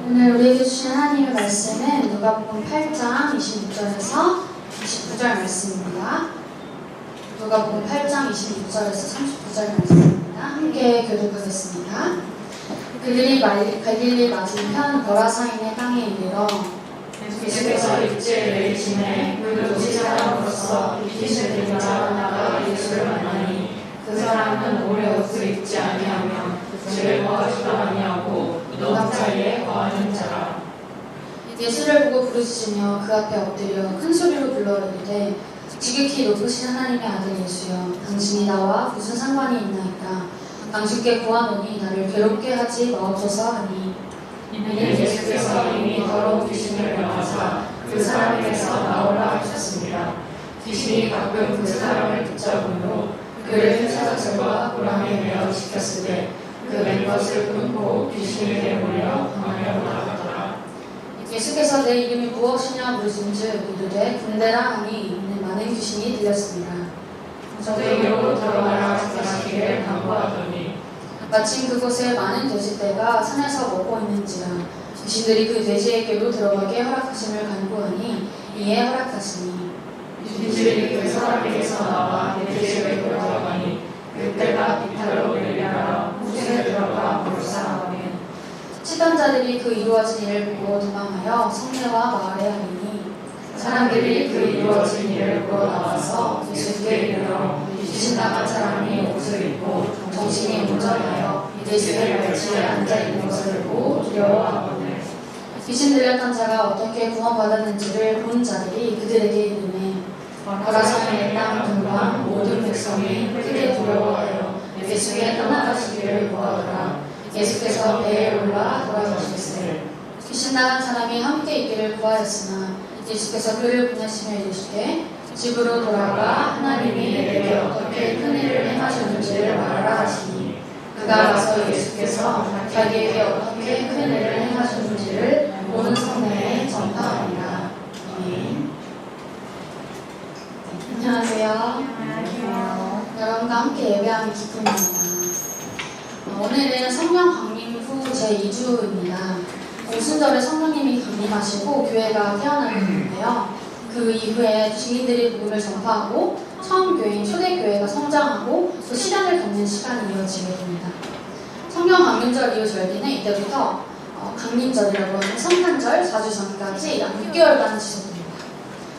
오늘 우리에게 주신 하나님의 말씀은 누가복음 8장 26절에서 29절 말씀입니다. 누가복음 8장 26절에서 39절 말씀입니다. 함께 교독하겠습니다. 그들이 갈릴리 맞은편 거라사인의 땅에 이르러 예수께서 일제를 지내 그 도시 사람으로서 귀신을 들린 자로 나가 예수를 만나니 그 사람은 오래 옷을 입지 아니하며 죄를 거하지도 아니하고 무덤 사이에 거하는 자라. 예수를 보고 부르짖으며 그 앞에 엎드려 큰 소리로 불러이르되 지극히 높으신 하나님의 아들 예수여, 당신이 나와 무슨 상관이 있나이까? 당신께 구하노니 나를 괴롭게 하지 마옵소서 하니, 이는 예수께서 이미 더러운 귀신을 명하사 그 사람에게서 나오라 하셨습니다. 귀신이 가끔 그 사람을 붙잡음으로 그를 사자들과 고랑에 매어 지켰을 때 그 맨 것을 끊고 귀신이 내몰려 방으로 나가더라. 예수께서 내 이름이 무엇이냐 물으신즉 이르되 군대라 하니 이는 많은 귀신이 들렸습니다. 저대로 들어가라 하시기를 당부하더니 마침 그곳에 많은 돼지떼가 산에서 먹고 있는지라 귀신들이 그 돼지에게로 들어가게 허락하심을 간구하니 이에 허락하시니 귀신들이 그 사람에게서 나와 돼지에게 들어가니 그때가 비탈로 내려라 무신에 들어가 불사하며 치던 자들이 그 이루어진 일을 보고 도망하여 성내와 마을에 하리니 사람들이 그 이루어진 일을 보러 나와서 예수께 이르러 귀신 나간 사람이 옷을 입고 정신이 온전하여 예수의 발치에 앉아있는 것을 보고 두려워하거늘. 귀신 들렸던 자가 어떻게 구원받았는지를 본 자들이 그들에게 이르매 거라사인의 땅 동방 모든 백성이 크게 두려워하여 예수께 떠나가시기를 구하더라. 예수께서 배에 올라 돌아가셨으니 귀신 나간 사람이 함께 있기를 구하였으나 예수께서 그를 보내시며 이르시되 집으로 돌아가 하나님이 내게 어떻게 큰 일을 행하셨는지를 말하라 하시니 그가 가서 예수께서 자기에게 어떻게 큰 일을 행하셨는지를 온 성내에 전파하니라. 아멘. 안녕하세요. 여러분과 함께 예배하는 기쁨입니다. 오늘은 성령 강림 후 제2주입니다. 오순절에 성령님이 강림하시고 교회가 태어나는데요. 그 이후에 증인들이 복음을 전파하고 처음 교회인 초대교회가 성장하고 또 시간을 겪는 시간이 이어지게 됩니다. 성령 강림절 이후 절기는 이때부터 강림절이라고 하는 성탄절 4주 전까지 약 6개월간 지속됩니다.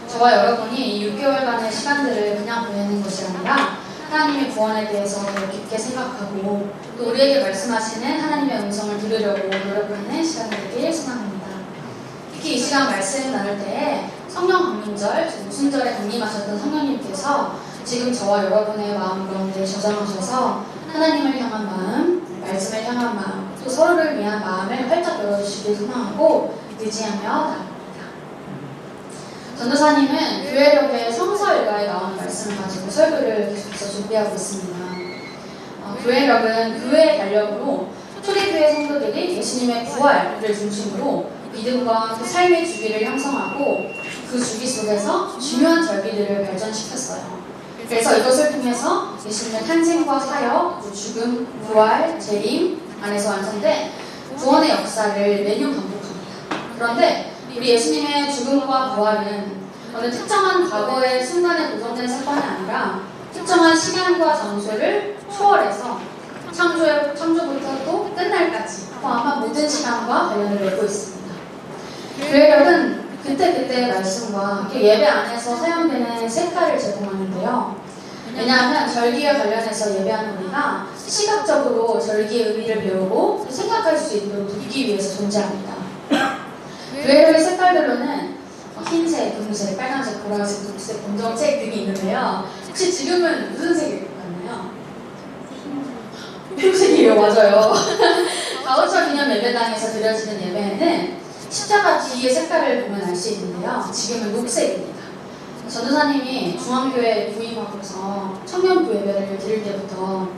저와 여러분이 이 6개월간의 시간들을 그냥 보내는 것이 아니라 하나님의 구원에 대해서 더 깊게 생각하고 또 우리에게 말씀하시는 하나님의 음성을 들으려고 노력하는 시간이 되길 소망합니다. 특히 이 시간 말씀 나눌 때에 성령 강림절, 오순절에 강림하셨던 성령님께서 지금 저와 여러분의 마음 가운데 저장하셔서 하나님을 향한 마음, 말씀을 향한 마음, 또 서로를 위한 마음을 활짝 열어주시길 소망하고 의지하며 나갑니다. 전도사님은 교회력의 성서 일가에 나오는 말씀을 가지고 설교를 계속해서 준비하고 있습니다. 교회력은 교회의 달력으로 초대교회 성도들이 예수님의 부활을 중심으로 믿음과 그 삶의 주기를 형성하고 그 주기 속에서 중요한 절기들을 발전시켰어요. 그래서 이것을 통해서 예수님의 탄생과 사역, 죽음, 부활, 재림 안에서 완성된 구원의 역사를 매년 반복합니다. 그런데 우리 예수님의 죽음과 부활은 어느 특정한 과거의 순간에 고정된 사건이 아니라 특정한 시간과 장소를 초월해서 창조부터 또 끝날까지 포함한 모든 시간과 관련을 맺고 있습니다. 교회력은 그때그때의 말씀과 예배 안에서 사용되는 색깔을 제공하는데요. 왜냐하면 절기와 관련해서 예배하는 우리가 시각적으로 절기의 의미를 배우고 생각할 수 있도록 돕기 위해서 존재합니다. 교회력의 색깔별로는 흰색, 금색, 빨간색, 보라색, 녹색, 검정색 등이 있는데요. 혹시 지금은 무슨 색일 것 같나요? 피부색이에요. 맞아요. 가우처 기념 예배당에서 드려지는 예배에는 십자가 뒤의 색깔을 보면 알 수 있는데요. 지금은 녹색입니다. 전도사님이 중앙교회에 부임하고서 청년부 예배를 드릴 때부터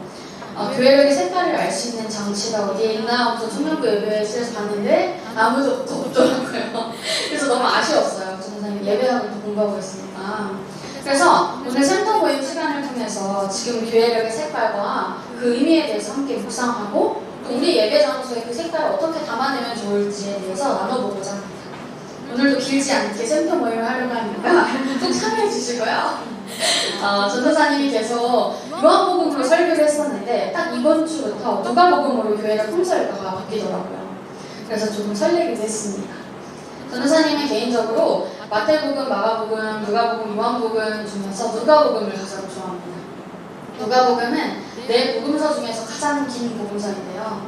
교회력의 색깔을 알 수 있는 장치가 어디에 있나 하면서 청년부 예배실에서 봤는데 아무도 없더라고요. 그래서 너무 아쉬웠어요. 전도사님 예배하고 또 공부하고 있으니까. 그래서 오늘 센터 모임 시간을 통해서 지금 교회력의 색깔과 그 의미에 대해서 함께 묵상하고 또 우리 예배 장소에 그 색깔을 어떻게 담아내면 좋을지에 대해서 길지 않게 샘터 모임을 하려고 하니까 꼭 참여해 주시고요. 전도사님이 계속 요한복음으로 설교를 했었는데 딱 이번 주부터 누가복음으로 교회가 통솔과가 바뀌더라고요. 그래서 조금 설레기도 했습니다. 전도사님은 개인적으로 마태복음, 마가복음, 누가복음, 요한복음 중에서 누가복음을 가장 좋아합니다. 누가복음은 네 복음서 중에서 가장 긴 복음서인데요.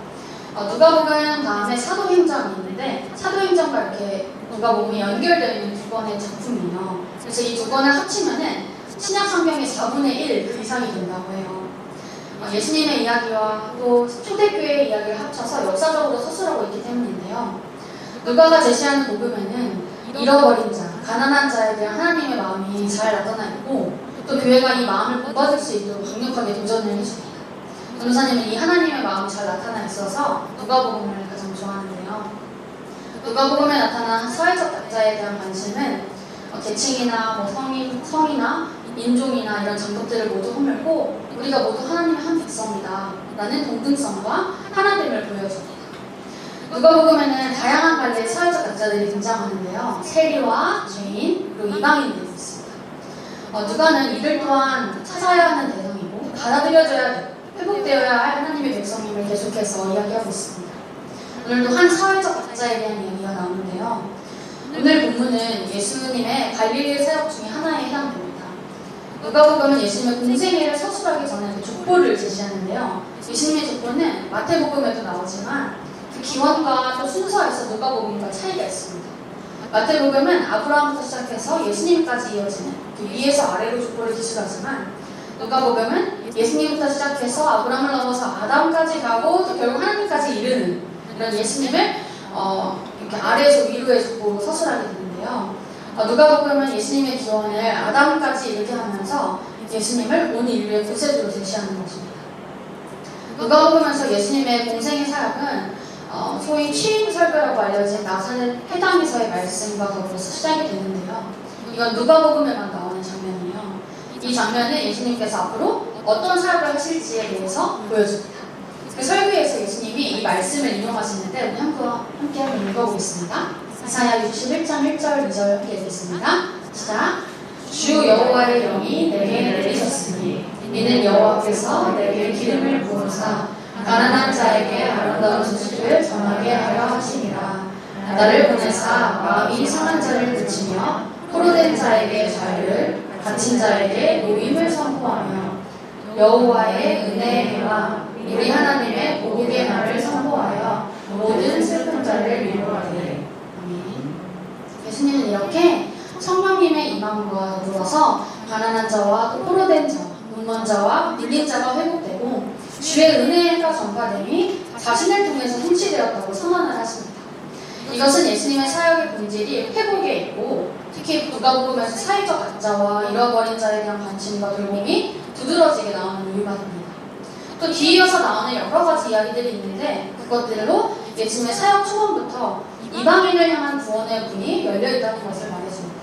누가복음 다음에 사도행전이 있는데 사도행전과 이렇게 누가복음이 연결되어 있는 두 권의 작품이에요. 그래서 이 두 권을 합치면은 신약 성경의 4분의 1 그 이상이 된다고 해요. 예수님의 이야기와 또 초대교회의 이야기를 합쳐서 역사적으로 서술하고 있기 때문인데요. 누가가 제시하는 복음에는 잃어버린 자, 가난한 자에 대한 하나님의 마음이 잘 나타나 있고 또 교회가 이 마음을 본받을 수 있도록 강력하게 도전을 해줍니다. 전도사님은 이 하나님의 마음이 잘 나타나 있어서 누가복음을 가장 좋아하는데요. 누가복음에 나타난 사회적 약자에 대한 관심은 계층이나 성이나 인종이나 이런 장벽들을 모두 허물고 우리가 모두 하나님의 한 백성이다 라는 동등성과 하나됨을 보여줍니다. 누가복음에는 다양한 관계의 사회적 약자들이 등장하는데요. 세리와 죄인 그리고 이방인들이 있습니다. 누가는 이들 또한 찾아야 하는 대상이고 받아들여져야 회복되어야 할 하나님의 백성임을 계속해서 이야기하고 있습니다. 오늘도 한 사회적 약자에 대한 이야기가 나오는데요. 오늘 본문은 예수님의 갈릴리 사역 중에 하나에 해당됩니다. 누가복음은 예수님의 공생애를 서술하기 전에 그 족보를 제시하는데요. 예수님의 족보는 마태복음에도 나오지만 그 기원과 또 순서에서 누가복음과 차이가 있습니다. 마태복음은 아브라함부터 시작해서 예수님까지 이어지는 그 위에서 아래로 족보를 기술하지만 누가복음은 예수님부터 시작해서 아브라함을 넘어서 아담까지 가고 또 결국 하나님까지 이르는 이런 예수님을 이렇게 아래에서 위로의 족보로 서술하게 되는데요. 누가복음은 예수님의 기원을 아담까지 이르게 하면서 예수님을 온 인류의 구세주로 제시하는 것입니다. 누가복음에서 예수님의 공생의 사역은 소위 취임 설교라고 알려진 나사렛 회당에서의 말씀과 더불어서 시작이 되는데요. 이건 누가복음에만 나오는 장면이에요. 이 장면은 예수님께서 앞으로 어떤 사역을 하실지에 대해서 보여줍니다. 그 설교에서 예수님이 이 말씀을 인용하시는데 우리 함께 한번 읽어보겠습니다. 이사야 61장 1절 2절 함께 읽겠습니다. 시작. 주 여호와의 영이 내게 내리셨으니 이는 여호와께서 내게 기름을 부으사 가난한 자에게 아름다운 소식을 전하게 하려 하심이라. 나를 보내사 마음이 상한 자를 고치며 포로된 자에게 자유를, 갇힌 자에게 노임을 선포하며 여호와의 은혜의 해와 우리 하나님의 보복의 날을 선포하여 모든 슬픈 자를 위로하되. 아멘. 예수님은 이렇게 성령님의 임함과 더불어서 가난한 자와 또 포로된 자, 문먼 자와 눌린 자가 회복되고 주의 은혜가 전파됨이 자신을 통해서 행치되었다고 선언을 하십니다. 이것은 예수님의 사역의 본질이 회복에 있고 특히 누가복음에서 사회적 약자와 잃어버린 자에 대한 관심과 돌봄이 두드러지게 나오는 이유가 됩니다. 또 뒤이어서 나오는 여러 가지 이야기들이 있는데 그것들로 예수님의 사역 초반부터 이방인을 향한 구원의 문이 열려있다는 것을 말해줍니다.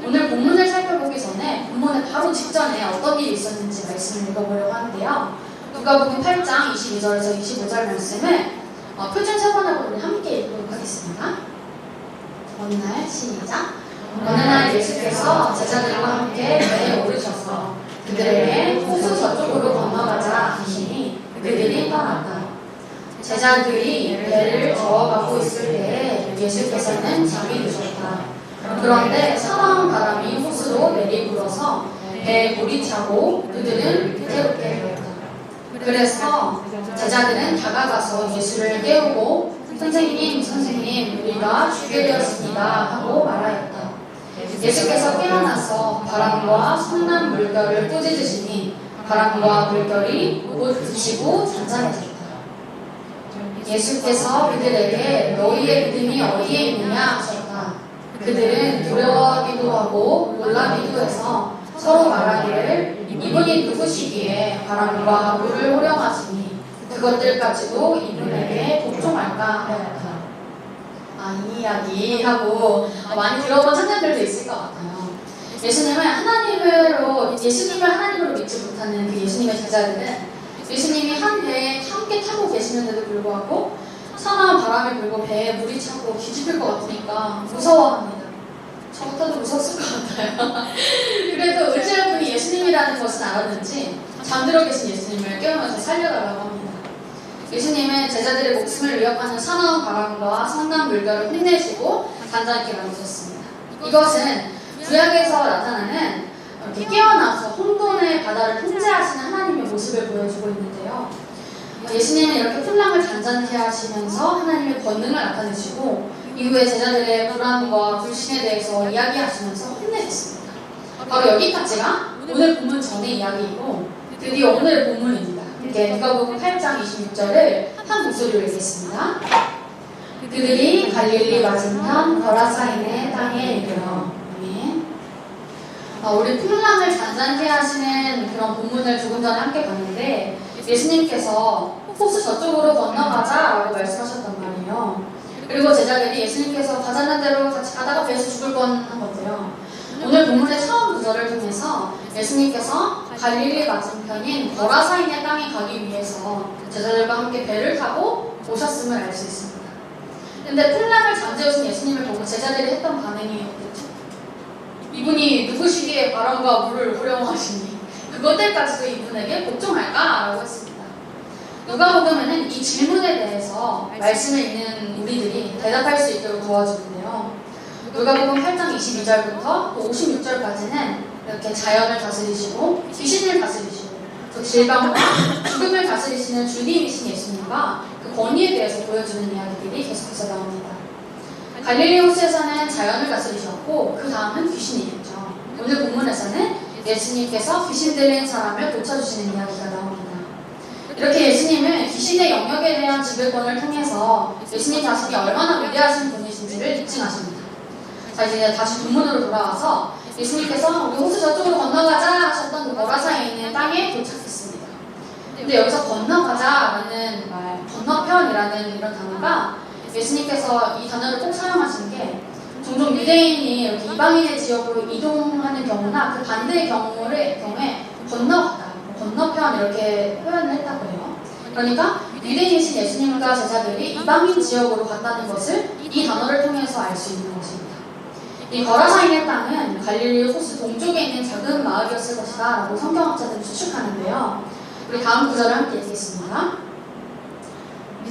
오늘 본문을 살펴보기 전에 본문의 바로 직전에 어떤 일이 있었는지 말씀을 읽어보려고 하는데요. 누가복음 8장 22절에서 25절 말씀을 표준 세번하고 우리 함께 읽도록 하겠습니다. 어느 날 시작. 어느 날 예수께서 제자들과 함께 배에 오르셔서 그들에게 호수 저쪽으로 건너가자 하시니 그들이 떠났다. 제자들이 배를 저어가고 있을 때에 예수께서는 잠이 드셨다. 그런데 사나운 바람이 호수로 내리불어서 배에 물이 차고 그들은 위태롭게 되었다. 그래서 제자들은 다가가서 예수를 깨우고 선생님 우리가 죽게 되었습니다 하고 말하였다. 예수께서 깨어나서 바람과 선난 물결을 꾸짖으시니 바람과 물결이 곧 그치고 잔잔해졌다. 예수께서 그들에게 너희의 믿음이 어디에 있느냐 하셨다. 그들은 두려워하기도 하고 놀라기도 해서 서로 말하기를 이분이 누구시기에 바람과 물을 호령하시니 그것들까지도 이분에게 복종할까 하였다. 이 이야기하고 많이 들어본 청년들도 있을 것 같아요. 예수님을 하나님으로 믿지 못하는 그 예수님의 제자들은 예수님이 한 배에 함께 타고 계시는데도 불구하고 사나운 바람이 불고 배에 물이 차고 뒤집힐 것 같으니까 무서워합니다. 저부터도 무서웠을 것 같아요. 그래도 의지할 분이 예수님이라는 것은 알았는지 잠들어 계신 예수님을 깨우면서 살려달라고 합니다. 예수님은 제자들의 목숨을 위협하는 사나운 바람과 상남 물결을 혼내시고 단단하게 만드셨습니다. 이것은 구약에서 나타나는 이렇게 깨어나서 혼돈의 바다를 통제하시는 하나님의 모습을 보여주고 있는데요. 예수님은 이렇게 풍랑을 잔잔케 하시면서 하나님의 권능을 나타내시고 이후에 제자들의 불안과 불신에 대해서 이야기하시면서 혼내셨습니다. 바로 여기까지가 오늘 본문 전의 이야기이고 드디어 오늘의 본문입니다. 이렇게 누가복음 8장 26절을 한 목소리로 읽겠습니다. 그들이 갈릴리 맞은편 거라사인의 땅에 이르러. 우리 풍랑을 잔잔케 하시는 그런 본문을 조금 전에 함께 봤는데 예수님께서 호수 저쪽으로 건너가자라고 말씀하셨단 말이에요. 그리고 제자들이 예수님께서 가자는 대로 같이 가다가 배에서 죽을 뻔한 건데요. 오늘 본문의 처음 구절을 통해서 예수님께서 갈릴리 맞은편인 거라사인의 땅에 가기 위해서 제자들과 함께 배를 타고 오셨음을 알 수 있습니다. 근데 풍랑을 잠재우신 예수님을 보고 제자들이 했던 반응이 어땠죠? 이분이 누구시기에 바람과 물을 호령하시니 그것들까지도 이분에게 복종할까라고 했습니다. 누가복음에는 이 질문에 대해서 말씀을 읽는 우리들이 대답할 수 있도록 도와주는데요. 누가복음 8장 22절부터 56절까지는 이렇게 자연을 다스리시고 귀신을 다스리시고 또 질병과 죽음을 다스리시는 주님이신 예수님과 그 권위에 대해서 보여주는 이야기들이 계속해서 나옵니다. 갈릴리 호수에서는 자연을 다스리셨고 그 다음은 귀신이겠죠. 오늘 본문에서는 예수님께서 귀신 들린 사람을 고쳐주시는 이야기가 나옵니다. 이렇게 예수님은 귀신의 영역에 대한 지배권을 통해서 예수님 자신이 얼마나 위대하신 분이신지를 입증하십니다. 자, 이제 다시 본문으로 돌아와서 예수님께서 우리 호수 저쪽으로 건너가자 하셨던 그 거라사에 있는 땅에 도착했습니다. 근데 여기서 건너가자라는 말, 건너편이라는 이런 단어가 예수님께서 이 단어를 꼭 사용하신 게 종종 유대인이 이렇게 이방인의 지역으로 이동하는 경우나 그 반대의 경우에 건너가다, 건너편 이렇게 표현을 했다고 해요. 그러니까 유대인이신 예수님과 제자들이 이방인 지역으로 갔다는 것을 이 단어를 통해서 알 수 있는 것입니다. 이 거라사인의 땅은 갈릴리 호수 동쪽에 있는 작은 마을이었을 것이다 라고 성경학자들은 추측하는데요. 우리 다음 구절을 함께 읽겠습니다.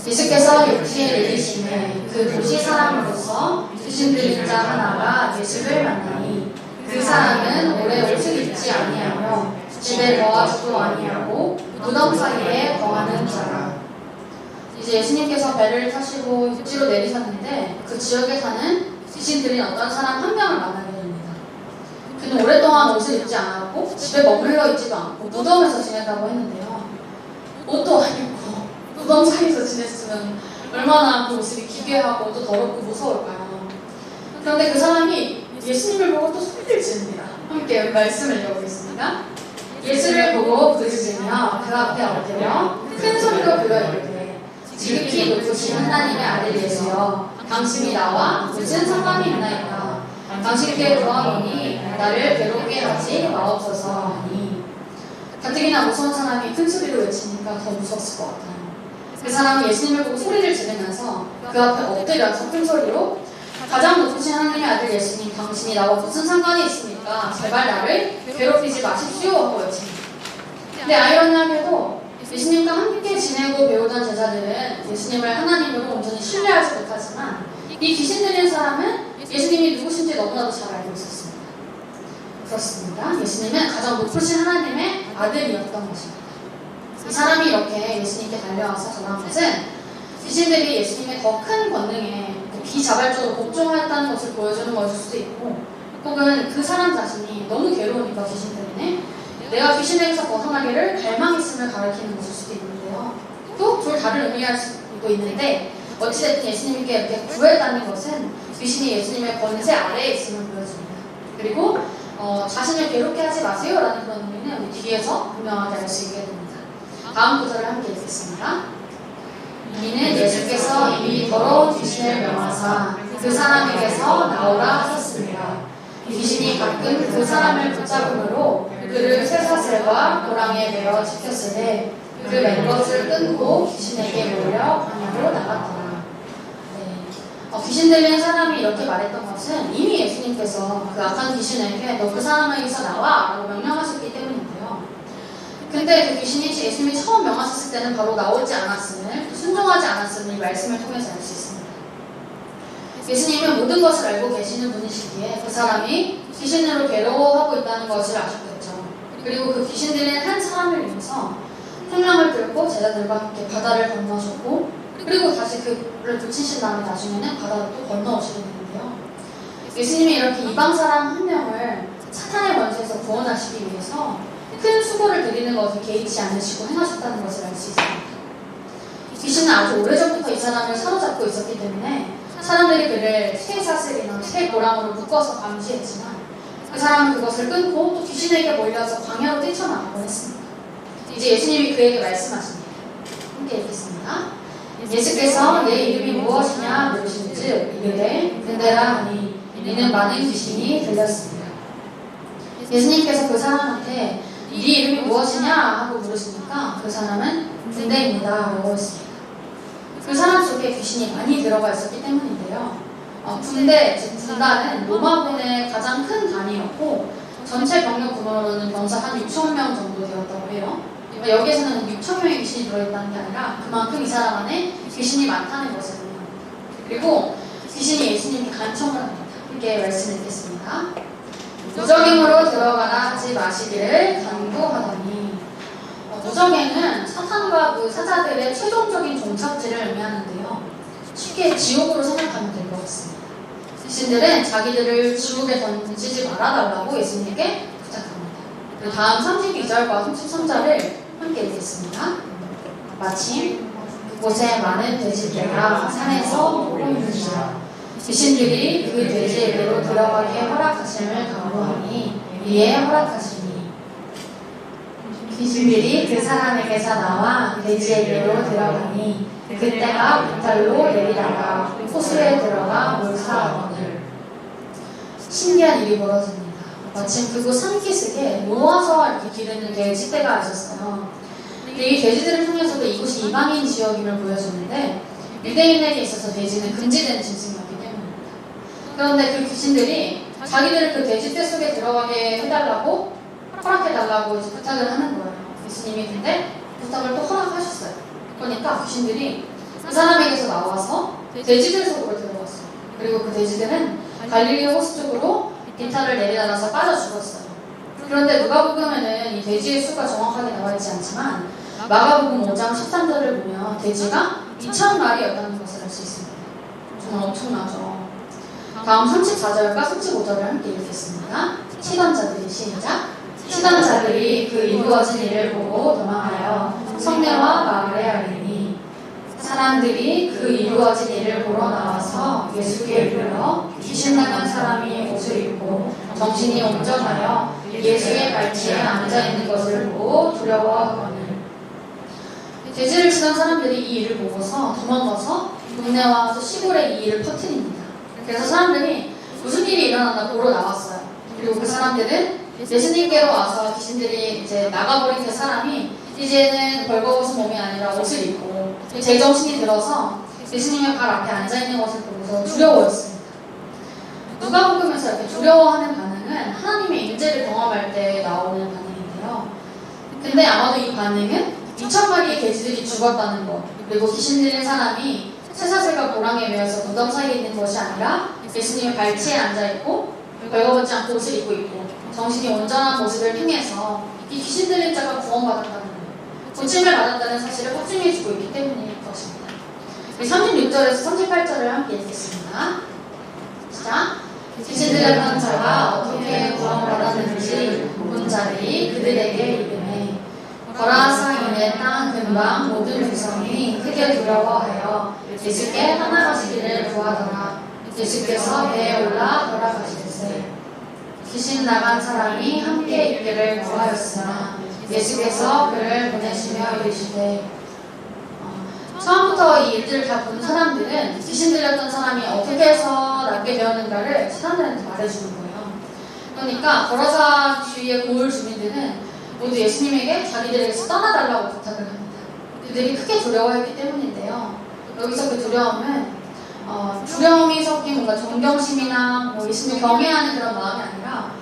예수께서 육지에 내리시매 그 도시 사람으로서 귀신 들린 자 하나가 예수를 만나니 그 사람은 오래 옷을 입지 아니하며 집에 거하지도 아니하고 무덤 사이에 거하는 자라. 이제 예수님께서 배를 타시고 육지로 내리셨는데 그 지역에 사는 귀신 들린 어떤 사람 한 명을 만나게 됩니다. 그는 오랫동안 옷을 입지 않았고 집에 머물러 있지도 않고 무덤에서 지낸다고 했는데요. 옷도 안 입고 무덤 사이에서 지냈으면 얼마나 그 모습이 기괴하고 또 더럽고 무서울까요? 그런데 그 사람이 예수님을 보고 또 소리를 지릅니다. 함께 말씀을 읽어보겠습니다. 예수를 보고 부르짖으며 그 앞에 엎드려 큰 소리로 불러 이르되 지극히 높으신 하나님의 아들 예수여 당신이 나와 무슨 상관이 있나이까 당신께 구하노니 나를 괴롭게 하지 마옵소서 하니 가뜩이나 무서운 사람이 큰 소리로 외치니까 더 무서웠을 것 같아요. 그 사람이 예수님을 보고 소리를 지르면서 그 앞에 엎드려서 큰 소리로 가장 높으신 하나님의 아들 예수님 당신이 나와 무슨 상관이 있습니까? 제발 나를 괴롭히지 마십시오 하고 외칩니다. 근데 아이러니하게도 예수님과 함께 지내고 배우던 제자들은 예수님을 하나님으로 온전히 신뢰하지 못하지만 이 귀신 들린 사람은 예수님이 누구신지 너무나도 잘 알고 있었습니다. 그렇습니다. 예수님은 가장 높으신 하나님의 아들이었던 것입니다. 이 사람이 이렇게 예수님께 달려와서 전한 것은 귀신들이 예수님의 더 큰 권능에 비자발적으로 복종하였다는 것을 보여주는 것일 수도 있고 혹은 그 사람 자신이 너무 괴로우니까 귀신들이네 내가 귀신에게서 벗어나기를 갈망했음을 가리키는 것일 수도 있는데요. 또 둘 다른 의미할 수도 있는데 어찌됐든 예수님께 이렇게 구했다는 것은 귀신이 예수님의 권세 아래에 있음을 보여줍니다. 그리고 자신을 괴롭게 하지 마세요 라는 그런 의미는 뒤에서 분명하게 알 수 있게 됩니다. 다음 구절을 함께 읽겠습니다. 이는 예수께서 이미 더러운 귀신을 명하사 그 사람에게서 나오라 하셨습니다. 귀신이 가끔 그 사람을 붙잡음으로 그를 쇠사슬과 도랑에 매어 지켰으되 그 맨 것을 끊고 귀신에게 몰려 광야로 나갔더라. 귀신 들린 사람이 이렇게 말했던 것은 이미 예수님께서 그 악한 귀신에게 너 그 사람에게서 나와 라고 명령하셨기 때문인데요. 근데 그 귀신이 예수님이 처음 명하셨을 때는 바로 나오지 않았음을, 순종하지 않았음을 이 말씀을 통해서 알 수 있습니다. 예수님은 모든 것을 알고 계시는 분이시기에 그 사람이 귀신으로 괴로워하고 있다는 것을 아셨겠죠. 그리고 그 귀신 들린 한 사람을 위해서 풍랑을 뚫고 제자들과 함께 바다를 건너셨고, 그리고 다시 그를 붙이신 다음에 나중에는 바다를 또 건너오시게 되는데요. 예수님이 이렇게 이방 사람 한 명을 사탄의 권세에서 구원하시기 위해서 큰 수고를 드리는 것을 개의치 않으시고 행하셨다는 것을 알 수 있습니다. 귀신은 아주 오래전부터 이 사람을 사로잡고 있었기 때문에 사람들이 그를 쇠사슬이나 쇠고랑으로 묶어서 감시했지만 그 사람은 그것을 끊고 또 귀신에게 몰려서 광야로 뛰쳐나가곤 했습니다. 이제 예수님이 그에게 말씀하십니다. 함께 읽겠습니다. 예수께서 내 이름이 무엇이냐 물으신즉 이르되 근데라 하니 이는 많은 귀신이 들렸습니다. 예수님께서 그 사람한테 네 이름이 무엇이냐 하고 물으시니까 그 사람은 군대입니다 라고 했습니다. 그 사람 속에 귀신이 많이 들어가 있었기 때문인데요. 군대, 즉 군단은 로마군의 가장 큰 단위였고 전체 병력 규모로는 병사 한 6천 명 정도 되었다고 해요. 여기에서는 6천 명의 귀신이 들어있다는 게 아니라 그만큼 이 사람 안에 귀신이 많다는 것을 의미합니다. 그리고 귀신이 예수님께 간청을 합니다. 함께 말씀 읽겠습니다. 무적행으로 들어가라 하지 마시기를 간구하더니, 무적행은 사탄과 그 사자들의 최종적인 종착지를 의미하는데요. 쉽게 지옥으로 생각하면 될 것 같습니다. 귀신들은 자기들을 지옥에 던지지 말아달라고 예수님께 부탁합니다. 다음 32절과 33절을 함께 읽겠습니다. 마침 그곳에 많은 돼지떼가 산에서 놀고 있는지라 귀신들이 그 돼지에게로 들어가게 허락하심을 강구하니 이에 허락하시니 귀신들이 그 사람에게서 나와 돼지에게로 들어가니 그때가 비탈로 내리다가 호수에 들어가 몰사하거늘. 신기한 일이 벌어집니다. 마침 그곳 산기슭에 놓아서 이렇게 기르는 돼지떼가 있었어요. 근데 이 돼지들을 통해서도 이곳이 이방인 지역임을 보여주는데 유대인에게 있어서 돼지는 금지된 짐승이었기 때문입니다. 그런데 그 귀신들이 자기들을 그 돼지떼 속에 들어가게 해달라고 허락해달라고 부탁을 하는 거예요. 예수님이 근데 부탁을 또 허락하셨어요. 그러니까 귀신들이 그 사람에게서 나와서 돼지들 속으로 들어갔어요. 그리고 그 돼지들은 갈릴리 호수 쪽으로 비탈을 내리달아서 빠져 죽었어요. 그런데 누가복음에는 이 돼지의 수가 정확하게 나와 있지 않지만 마가복음 5장 13절을 보면 돼지가 2,000마리였다는 것을 알 수 있습니다. 정말 엄청나죠. 다음 34절과 35절을 함께 읽겠습니다. 치던 자들이 시작. 치던 자들이 그 이루어진 일을 보고 도망하여 성내와 마을에 알리니 사람들이 그 이루어진 일을 보러 나와서 예수께 이르러 귀신 나간 사람이 옷을 입고 정신이 온전하여 예수의 발치에 앉아있는 것을 보고 두려워하거늘. 돼지를 치던 사람들이 이 일을 보고서 도망가서 동네와 시골에 이 일을 퍼뜨립니다. 그래서 사람들이 무슨 일이 일어났나 보러 나왔어요. 그리고 그 사람들은 예수님께로 와서 귀신들이 이제 나가버린 그 사람이 이제는 벌거벗은 몸이 아니라 옷을 입고 제정신이 들어서 예수님의 발 앞에 앉아있는 것을 보고서 두려워했습니다. 누가복음에서 이렇게 두려워하는 반응은 하나님의 임재를 경험할 때 나오는 반응인데요. 근데 아마도 이 반응은 2,000마리의 돼지들이 죽었다는 것, 그리고 귀신 들린 사람이 쇠사슬과 고랑에 매여서 무덤 사이에 있는 것이 아니라 예수님의 발치에 앉아있고 벌거벗지 않고 옷을 입고 있고 정신이 온전한 모습을 통해서 이 귀신 들린 자가 구원받았다는 거예요. 고침을 받았다는 사실을 확증해주고 있기 때문일 것입니다. 36절에서 38절을 함께 읽겠습니다. 자, 귀신 들렸던 자가 어떻게 구원받았는지 본 자들이 그들에게 이르매 거라사인의 땅 근방 모든 백성이 크게 두려워하여 예수께 떠나가시기를 구하더라. 예수께서 배에 올라 돌아가시되 귀신 나간 사람이 함께 있기를 구하였으나 예수께서 그를 보내시며 이르시되. 처음부터 이 일들을 다 본 사람들은 귀신 들렸던 사람이 어떻게 해서 낫게 되었는가를 사람들한테 말해주는 거예요. 그러니까 거라사 주위의 고을 주민들은 모두 예수님에게 자기들에게서 떠나달라고 부탁을 합니다. 그들이 크게 두려워했기 때문인데요. 여기서 그 두려움은 두려움이 뭔가 존경심이나 뭐 예수님을 경외하는 그런 마음이 아니라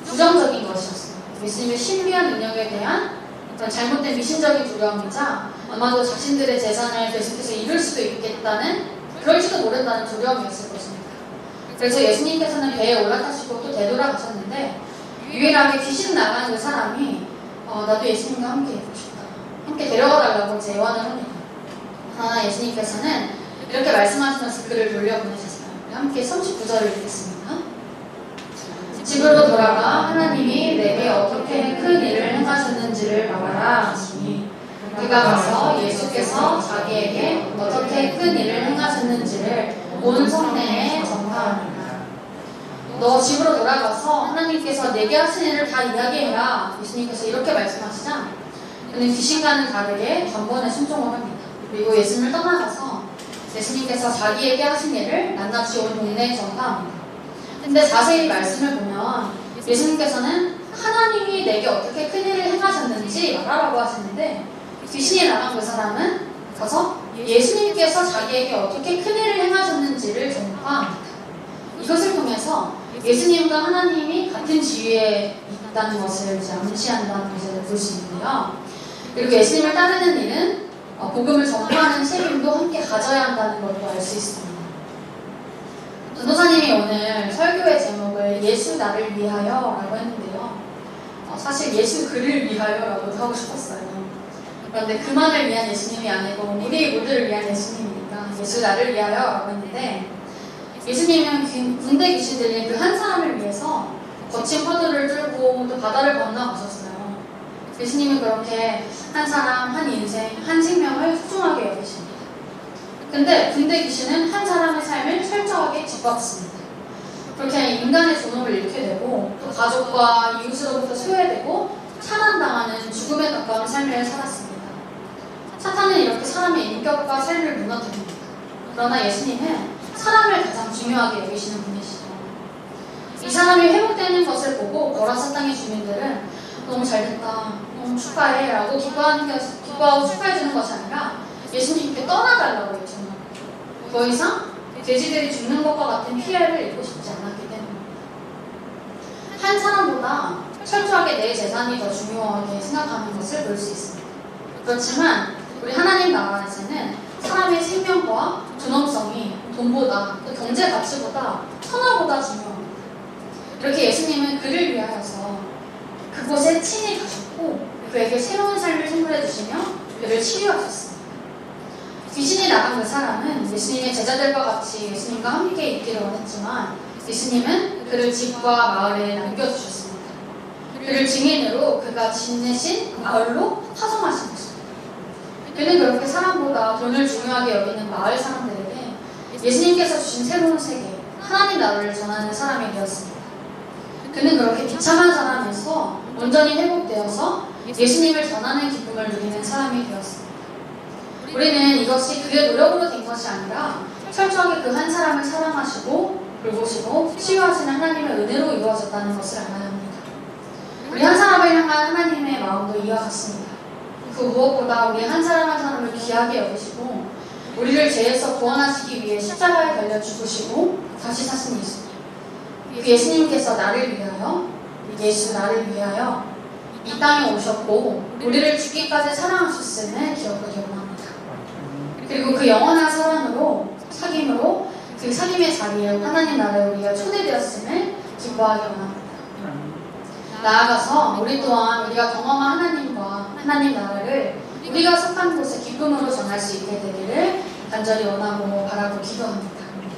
부정적인 것이었어요. 예수님의 신비한 능력에 대한 어떤 잘못된 미신적인 두려움이자 아마도 자신들의 재산을 계속해서 잃을 수도 있겠다는, 그럴지도 모른다는 두려움이었을 것입니다. 그래서 예수님께서는 배에 올라타시고 또 되돌아가셨는데 유일하게 귀신 나간 그 사람이 나도 예수님과 함께 있고 싶다, 함께 데려가달라고 이제 애원을 합니다. 그러나 예수님께서는 이렇게 말씀하시면서 그를 돌려보내셨어요. 함께 39절을 읽겠습니다. 집으로 돌아가 하나님이 내게 어떻게 큰 일을 행하셨는지를 말하라 하시니 그가 가서 예수께서 자기에게 어떻게 큰 일을 행하셨는지를 온 성내에 전파하니라. 너 집으로 돌아가서 하나님께서 내게 하신 일을 다 이야기해라. 예수님께서 이렇게 말씀하시자 그는 귀신과는 다르게 단번에 순종을 합니다. 그리고 예수님을 떠나가서 예수님께서 자기에게 하신 일을 낱낱이 온 동네에 전파합니다. 근데 자세히 말씀을 보면 예수님께서는 하나님이 내게 어떻게 큰 일을 행하셨는지 말하라고 하시는데 귀신이 나간 그 사람은 가서 예수님께서 자기에게 어떻게 큰 일을 행하셨는지를 전파합니다. 이것을 통해서 예수님과 하나님이 같은 지위에 있다는 것을 이제 암시한다는 것을 볼 수 있는데요. 그리고 예수님을 따르는 일은 복음을 전파하는 책임도 함께 가져야 한다는 것도 알 수 있습니다. 전도사님이 오늘 설교의 제목을 예수 나를 위하여 라고 했는데요. 사실 예수 그를 위하여 라고도 하고 싶었어요. 그런데 그만을 위한 예수님이 아니고 우리 모두를 위한 예수님이니까 예수 나를 위하여 라고 했는데, 예수님은 군대 귀신들이 그 한 사람을 위해서 거친 파도를 뚫고 또 바다를 건너가셨어요. 예수님은 그렇게 한 사람, 한 인생, 한 생명을 소중하게 여기십니다. 근데 군대 귀신은 한 사람의 삶을 철저하게 짓밟습니다. 그렇게 인간의 존엄을 잃게 되고 또 가족과 이웃으로부터 소외되고 차단당하는 죽음에 가까운 삶을 살았습니다. 사탄은 이렇게 사람의 인격과 삶을 무너뜨립니다. 그러나 예수님은 사람을 가장 중요하게 여기시는 분이시죠. 이 사람이 회복되는 것을 보고 보라사 땅의 주민들은 너무 잘됐다, 너무 축하해 라고 기뻐하고 축하해주는 것이 아니라 예수님께 떠나달라고 요청합니다. 더 이상 돼지들이 죽는 것과 같은 피해를 입고 싶지 않았기 때문입니다. 한 사람보다 철저하게 내 재산이 더 중요하게 생각하는 것을 볼 수 있습니다. 그렇지만 우리 하나님 나라에서는 사람의 생명과 존엄성이 돈보다 또 경제 가치보다 천하보다 중요합니다. 이렇게 예수님은 그를 위하여서 그곳에 친히 가셨고 그에게 새로운 삶을 선물해 주시며 그를 치유하셨습니다. 귀신이 나간 그 사람은 예수님의 제자들과 같이 예수님과 함께 있기를 원했지만 예수님은 그를 집과 마을에 남겨주셨습니다. 그를 증인으로 그가 지내신 마을로 파송하신 것입니다. 그는 그렇게 사람보다 돈을 중요하게 여기는 마을 사람들에게 예수님께서 주신 새로운 세계, 하나님 나라를 전하는 사람이 되었습니다. 그는 그렇게 비참한 사람에서 온전히 회복되어서 예수님을 전하는 기쁨을 누리는 사람이 되었습니다. 우리는 이것이 그의 노력으로 된 것이 아니라 철저하게 그 한 사람을 사랑하시고 돌보시고 치유하시는 하나님의 은혜로 이루어졌다는 것을 알아야 합니다. 우리 한 사람을 향한 하나님의 마음도 이와 같습니다. 그 무엇보다 우리 한 사람 한 사람을 귀하게 여기시고 우리를 죄에서 구원하시기 위해 십자가에 달려 죽으시고 다시 사신 예수님. 그 예수님께서 나를 위하여, 예수 나를 위하여 이 땅에 오셨고 우리를 죽기까지 사랑하셨음을 기억하기 원합니다. 그리고 그 영원한 사랑으로, 사귐으로 그 사귐의 자리에 하나님 나라에 우리가 초대되었음을 기뻐하기 원합니다. 나아가서 우리 또한 우리가 경험한 하나님과 하나님 나라를 우리가 속한 곳에 기쁨으로 전할 수 있게 되기를 간절히 원하고 바라고 기도합니다.